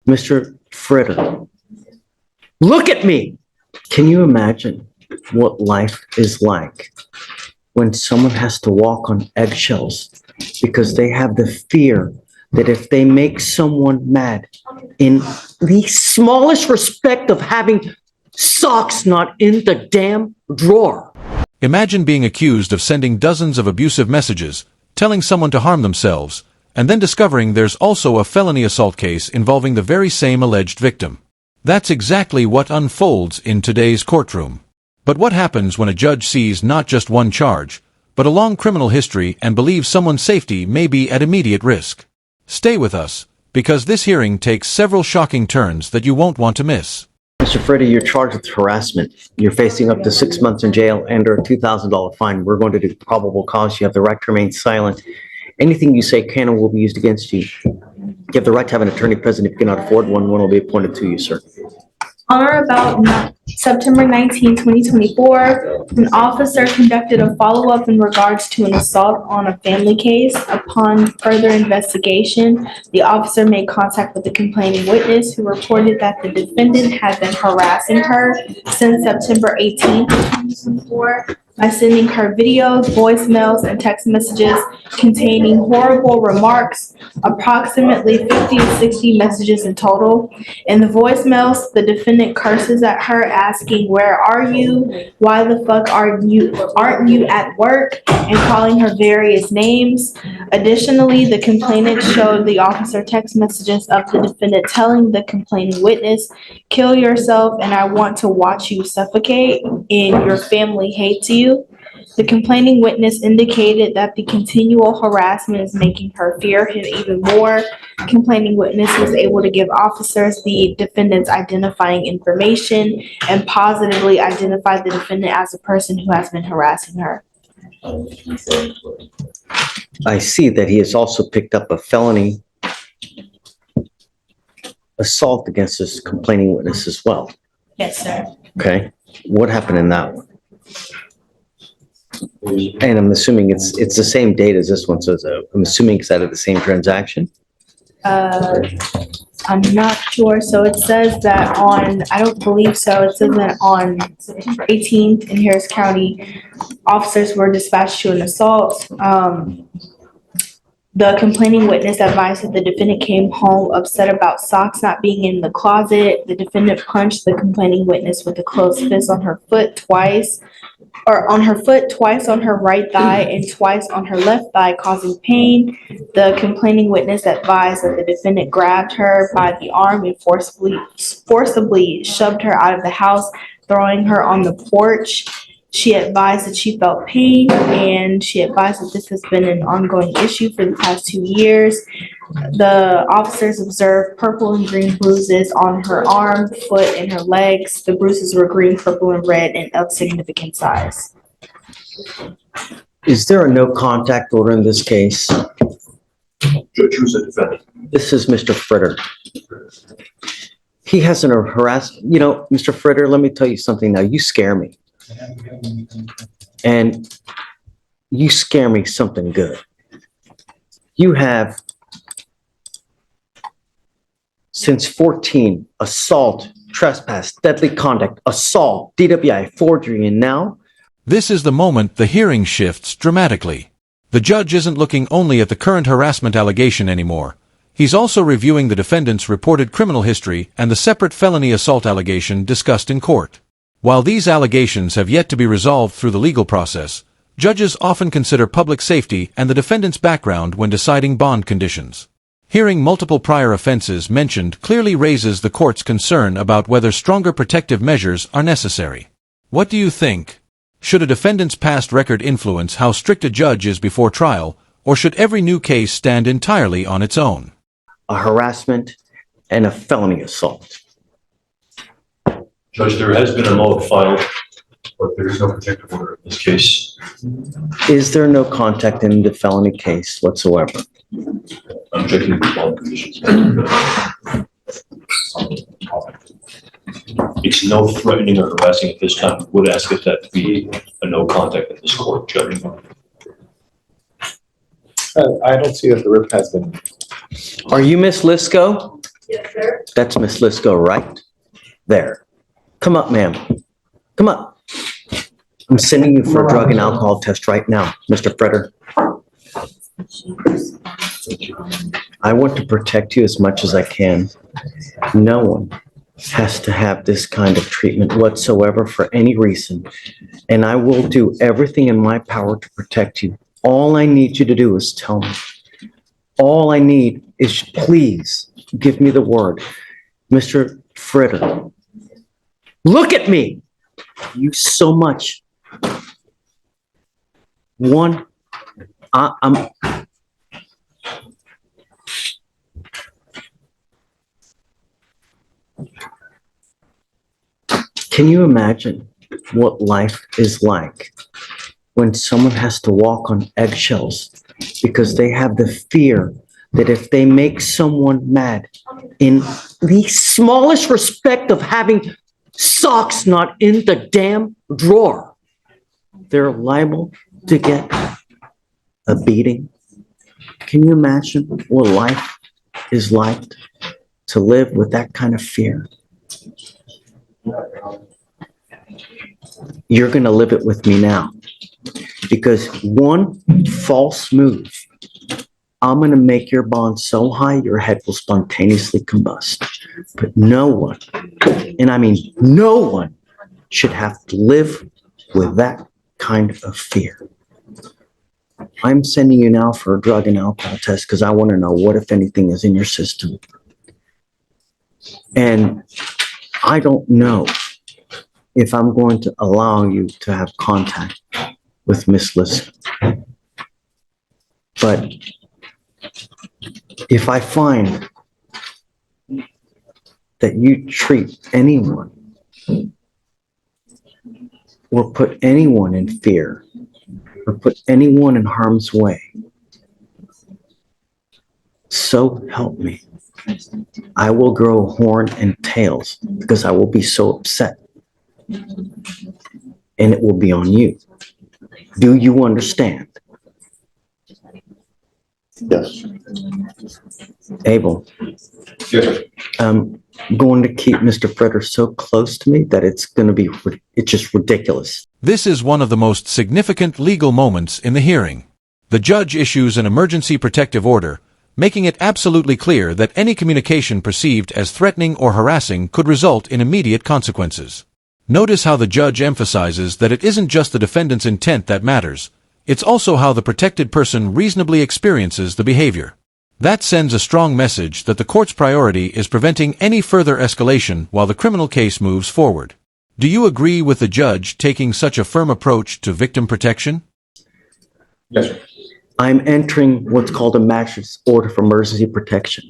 Mr. Fritter, look at me. Can you imagine what life is like when someone has to walk on eggshells because they have the fear that if they make someone mad in the smallest respect of having socks not in the damn drawer? Imagine being accused of sending dozens of abusive messages, telling someone to harm themselves, and then discovering there's also a felony assault case involving the very same alleged victim. That's exactly what unfolds in today's courtroom. But what happens when a judge sees not just one charge, but a long criminal history and believes someone's safety may be at immediate risk? Stay with us, because this hearing takes several shocking turns that you won't want to miss. Mr. Fritter, you're charged with harassment. You're facing up to 6 months in jail and or a $2,000 fine. We're going to do probable cause. You have the right to remain silent. Anything you say can and will be used against you. You have the right to have an attorney present. If you cannot afford one, one will be appointed to you, sir. On or about September 19, 2024, an officer conducted a follow-up in regards to an assault on a family case. Upon further investigation, the officer made contact with the complaining witness, who reported that the defendant had been harassing her since September 18, 2024, by sending her videos, voicemails, and text messages containing horrible remarks, approximately 50 to 60 messages in total. In the voicemails, the defendant curses at her, asking, "Where are you? Why the fuck aren't you at work?" and calling her various names. Additionally, the complainant showed the officer text messages of the defendant telling the complaining witness, "Kill yourself and I want to watch you suffocate, and your family hates you." The complaining witness indicated that the continual harassment is making her fear him even more. Complaining witness was able to give officers the defendant's identifying information and positively identify the defendant as a person who has been harassing her. I see that he has also picked up a felony assault against this complaining witness as well. Yes, sir. Okay, what happened in that one? And I'm assuming it's the same date as this one, so I'm assuming it's out of the same transaction? I'm not sure. So it says that I don't believe so. It says that on September 18th in Harris County, officers were dispatched to an assault. The complaining witness advised that the defendant came home upset about socks not being in the closet. The defendant punched the complaining witness with a closed fist on her foot twice on her right thigh and twice on her left thigh, causing pain. The complaining witness advised that the defendant grabbed her by the arm and forcibly shoved her out of the house, throwing her on the porch. She advised that she felt pain, and she advised that this has been an ongoing issue for the past 2 years. The officers observed purple and green bruises on her arm, foot, and her legs. The bruises were green, purple, and red and of significant size. Is there a no contact order in this case? Judge, who's the defendant? This is Mr. Fritter. He hasn't harassed, Mr. Fritter, let me tell you something now. You scare me. And you scare me something good. You have, since 14, assault, trespass, deadly conduct, assault, DWI, forgery, and now? This is the moment the hearing shifts dramatically. The judge isn't looking only at the current harassment allegation anymore. He's also reviewing the defendant's reported criminal history and the separate felony assault allegation discussed in court. While these allegations have yet to be resolved through the legal process, judges often consider public safety and the defendant's background when deciding bond conditions. Hearing multiple prior offenses mentioned clearly raises the court's concern about whether stronger protective measures are necessary. What do you think? Should a defendant's past record influence how strict a judge is before trial, or should every new case stand entirely on its own? A harassment and a felony assault. Judge, there has been a note filed, but there is no protective order in this case. Is there no contact in the felony case whatsoever? I'm checking the bond conditions. It's no threatening or harassing at this time. Would ask if that be a no contact in this court, Judge. I don't see that the RIP has been. Are you Miss Lisco? Yes, sir. That's Miss Lisco right there. Come up, ma'am. Come up. I'm sending you for a drug and alcohol test right now, Mr. Fretter. I want to protect you as much as I can. No one has to have this kind of treatment whatsoever for any reason. And I will do everything in my power to protect you. All I need you to do is tell me. All I need is please give me the word. Mr. Fritter, look at me. You so much. I'm Can you imagine what life is like when someone has to walk on eggshells because they have the fear that if they make someone mad in the smallest respect of having socks not in the damn drawer, they're liable to get a beating? Can you imagine what life is like to live with that kind of fear? You're going to live it with me now, because one false move, I'm going to make your bond so high your head will spontaneously combust. But no one, and I mean no one, should have to live with that kind of fear. I'm sending you now for a drug and alcohol test because I want to know what, if anything, is in your system. And I don't know if I'm going to allow you to have contact with Miss Lisk. But if I find that you treat anyone or put anyone in fear or put anyone in harm's way, so help me, I will grow horn and tails because I will be so upset. And it will be on you. Do you understand? Yes. Abel, Yes, sir. I'm going to keep Mr. Fretter so close to me that it's just ridiculous. This is one of the most significant legal moments in the hearing. The judge issues an emergency protective order, making it absolutely clear that any communication perceived as threatening or harassing could result in immediate consequences. Notice how the judge emphasizes that it isn't just the defendant's intent that matters, it's also how the protected person reasonably experiences the behavior. That sends a strong message that the court's priority is preventing any further escalation while the criminal case moves forward. Do you agree with the judge taking such a firm approach to victim protection? Yes, sir. I'm entering what's called a magistrate's order for emergency protection.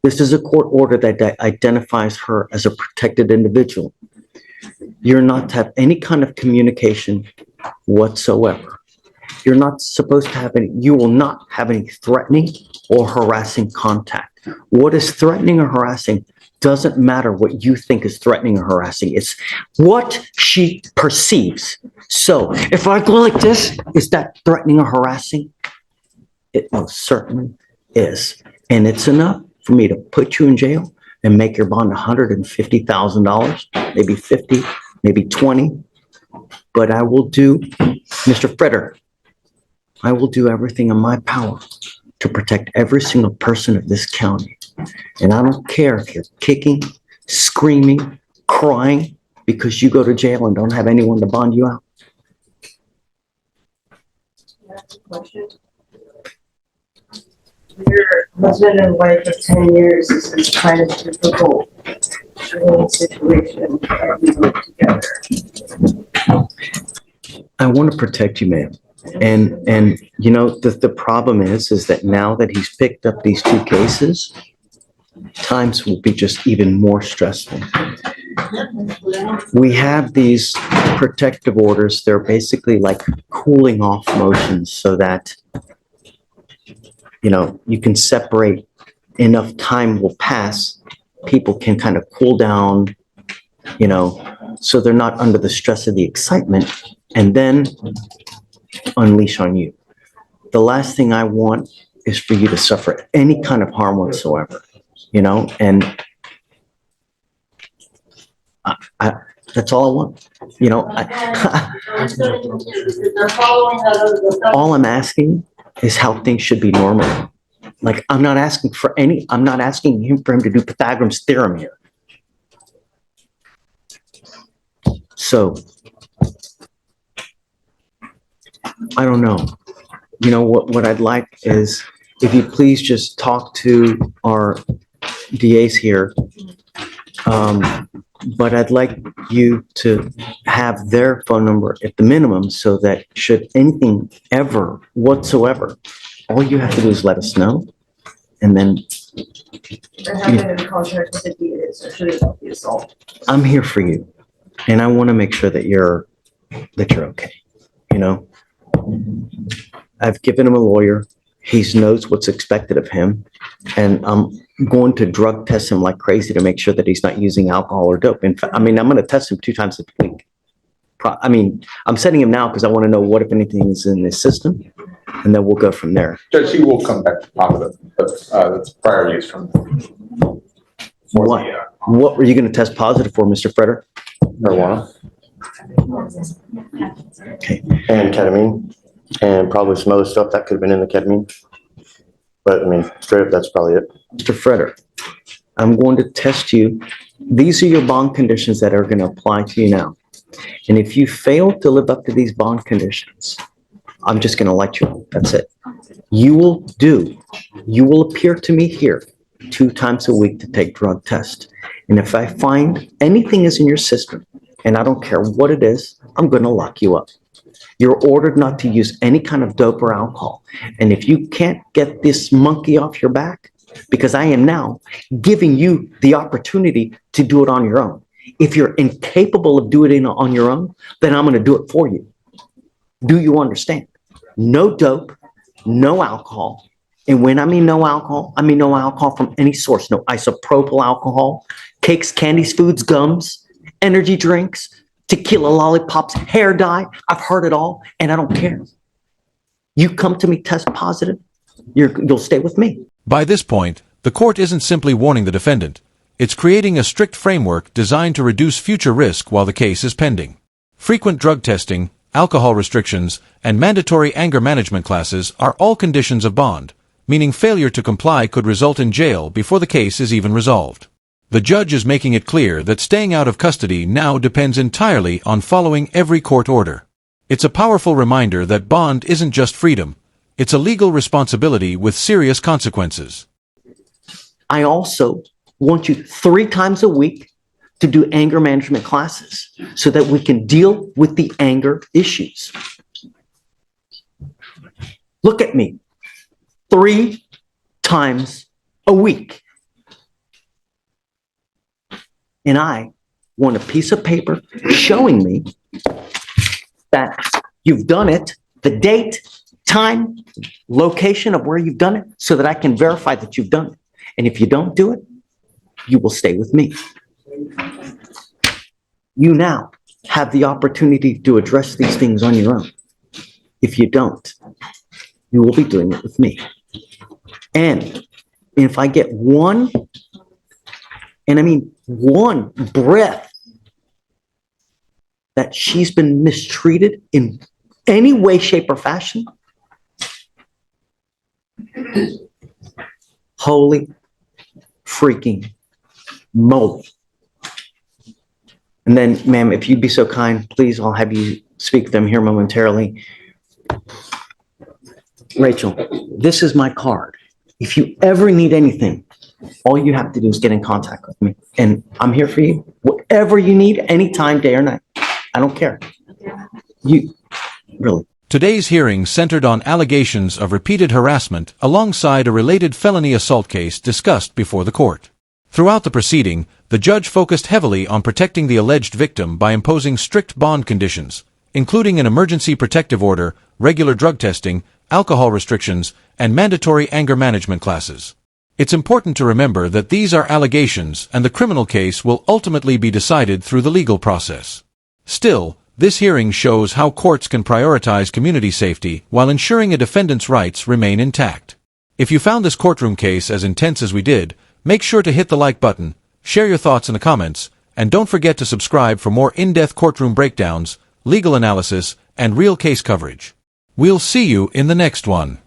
This is a court order that identifies her as a protected individual. You're not to have any kind of communication whatsoever. You're not supposed to have you will not have any threatening or harassing contact. What is threatening or harassing doesn't matter what you think is threatening or harassing. It's what she perceives. So if I go like this, is that threatening or harassing? It most certainly is. And it's enough for me to put you in jail and make your bond $150,000, maybe 50, maybe 20. But I will do, Mr. Fretter, I will do everything in my power to protect every single person of this county. And I don't care if you're kicking, screaming, crying because you go to jail and don't have anyone to bond you out. Question. Your husband and wife of 10 years is this kind of difficult situation that we live together. I want to protect you, ma'am. And you know, the problem is that now that he's picked up these two cases, times will be just even more stressful. We have these protective orders. They're basically like cooling off motions so that, you know, you can separate, enough time will pass, people can kind of cool down, you know, so they're not under the stress of the excitement and then unleash on you. The last thing I want is for you to suffer any kind of harm whatsoever. you know, and I that's all I want, you know. All I'm asking is how things should be normal. Like, I'm not asking him for him to do Pythagoras theorem here. So, I don't know. You know, what I'd like is if you please just talk to our DAs here. But I'd like you to have their phone number at the minimum so that should anything ever whatsoever, all you have to do is let us know. And then They're having a contract with the DA, so should it not be assault? I'm here for you. And I want to make sure that you're okay. You know, I've given him a lawyer. He knows what's expected of him. And I'm going to drug test him like crazy to make sure that he's not using alcohol or dope. In fact, I'm going to test him 2 times a week. I'm setting him now because I want to know what, if anything, is in his system, and then we'll go from there. Judge, he will come back to positive, but that's prior use from. What were you going to test positive for, Mr. Freder? Marijuana. Okay. And ketamine, and probably some other stuff that could have been in the ketamine. But I mean, straight up, that's probably it. Mr. Freder, I'm going to test you. These are your bond conditions that are going to apply to you now. And if you fail to live up to these bond conditions, I'm just going to let you out. That's it. You will appear to me here 2 times a week to take drug test. And if I find anything is in your system, and I don't care what it is, I'm going to lock you up. You're ordered not to use any kind of dope or alcohol. And if you can't get this monkey off your back, because I am now giving you the opportunity to do it on your own. If you're incapable of doing it on your own, then I'm going to do it for you. Do you understand? No dope, no alcohol. And when I mean no alcohol from any source. No isopropyl alcohol, cakes, candies, foods, gums, energy drinks, tequila, lollipops, hair dye. I've heard it all, and I don't care. You come to me test positive, you'll stay with me. By this point, the court isn't simply warning the defendant. It's creating a strict framework designed to reduce future risk while the case is pending. Frequent drug testing, alcohol restrictions, and mandatory anger management classes are all conditions of bond, meaning failure to comply could result in jail before the case is even resolved. The judge is making it clear that staying out of custody now depends entirely on following every court order. It's a powerful reminder that bond isn't just freedom, it's a legal responsibility with serious consequences. I also want you 3 times a week to do anger management classes so that we can deal with the anger issues. Look at me. 3 times a week. And I want a piece of paper showing me that you've done it, the date, time, location of where you've done it, so that I can verify that you've done it. And if you don't do it, you will stay with me. You now have the opportunity to address these things on your own. If you don't, you will be doing it with me. And if I get one breath that she's been mistreated in any way, shape, or fashion, holy freaking moly. And then, ma'am, if you'd be so kind, please, I'll have you speak to them here momentarily. Rachel, this is my card. If you ever need anything, all you have to do is get in contact with me. And I'm here for you. Whatever you need, anytime, day or night. I don't care. You, really. Today's hearing centered on allegations of repeated harassment alongside a related felony assault case discussed before the court. Throughout the proceeding, the judge focused heavily on protecting the alleged victim by imposing strict bond conditions, including an emergency protective order, regular drug testing, alcohol restrictions, and mandatory anger management classes. It's important to remember that these are allegations and the criminal case will ultimately be decided through the legal process. Still, this hearing shows how courts can prioritize community safety while ensuring a defendant's rights remain intact. If you found this courtroom case as intense as we did, Make sure to hit the like button, share your thoughts in the comments, and don't forget to subscribe for more in-depth courtroom breakdowns, legal analysis, and real case coverage. We'll see you in the next one.